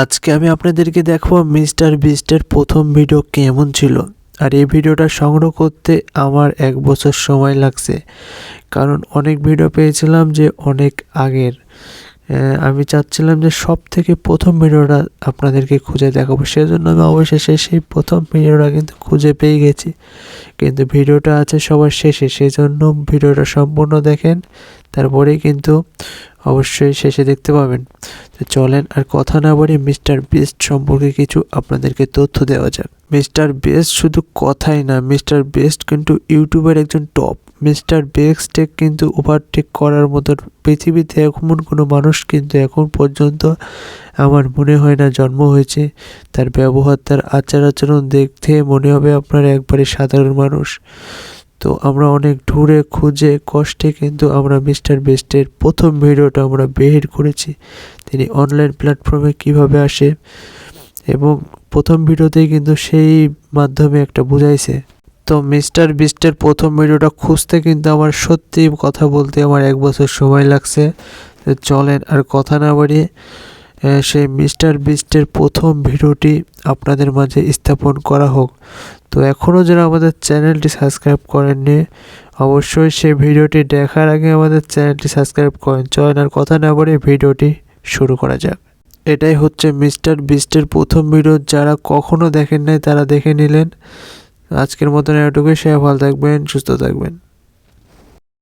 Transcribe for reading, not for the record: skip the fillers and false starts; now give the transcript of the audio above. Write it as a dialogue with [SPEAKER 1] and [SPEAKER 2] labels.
[SPEAKER 1] আজকে আমি আপনাদেরকে দেখাবো মিস্টার বিস্টের প্রথম ভিডিও কেমন ছিল। আর এই ভিডিওটা সংগ্রহ করতে আমার 1 বছর সময় লাগছে, কারণ অনেক ভিডিও পেয়েছিলাম যে অনেক আগের। আমি চাচ্ছিলাম যে সব থেকে প্রথম ভিডিওটা আপনাদেরকে খুঁজে দেখাবো, সেজন্য আমি অবশেষে সেই প্রথম ভিডিওটা কিন্তু খুঁজে পেয়ে গেছি। কিন্তু ভিডিওটা আছে সবার শেষে, সেই জন্য ভিডিওটা সম্পূর্ণ দেখেন, তারপরেই কিন্তু অবশ্যই শেষে দেখতে পাবেন। তো চলেন আর কথা না বাড়িয়ে মিস্টার বিস্ট সম্পর্কে কিছু আপনাদেরকে তথ্য দেওয়া যাক। মিস্টার বিস্ট শুধু কথাই না, মিস্টার বিস্ট কিন্তু ইউটিউবের একজন টপ। মিস্টার বিস্টকে কিন্তু ওভারটেক করার মতো পৃথিবীতে এমন কোনো মানুষ কিন্তু এখন পর্যন্ত আমার মনে হয় না জন্ম হয়েছে। তার ব্যবহার, তার আচার আচরণ দেখতে মনে হবে আপনার একবারে সাধারণ মানুষ। তো আমরা অনেক দূরে খুঁজে কষ্টে কিন্তু আমরা মিস্টার বিস্টের প্রথম ভিডিওটা আমরা বের করেছি। তিনি অনলাইন প্ল্যাটফর্মে কিভাবে আসে এবং প্রথম ভিডিওতেই কিন্তু সেই মাধ্যমে একটা বুঝাইছে। তো মিস্টার বিস্টের প্রথম ভিডিওটা খুঁজতে কিন্তু আমার সত্যি কথা বলতে আমার 1 বছর সময় লাগছে। তো চলেন আর কথা না বাড়িয়ে সেই মিস্টার বিস্টের প্রথম ভিডিওটি আপনাদের মাঝে স্থাপন করা হোক। তো এখনও যারা আমাদের চ্যানেলটি সাবস্ক্রাইব করেননি, অবশ্যই সেই ভিডিওটি দেখার আগে আমাদের চ্যানেলটি সাবস্ক্রাইব করেন। চলেন আর কথা না বাড়িয়ে ভিডিওটি শুরু করা যাক। এটাই হচ্ছে মিস্টার বিস্টের প্রথম ভিডিও, যারা কখনো দেখেন নাই তারা দেখে নিলেন। আজকের মতন এটুকুই। সে ভালো থাকবেন, সুস্থ থাকবেন।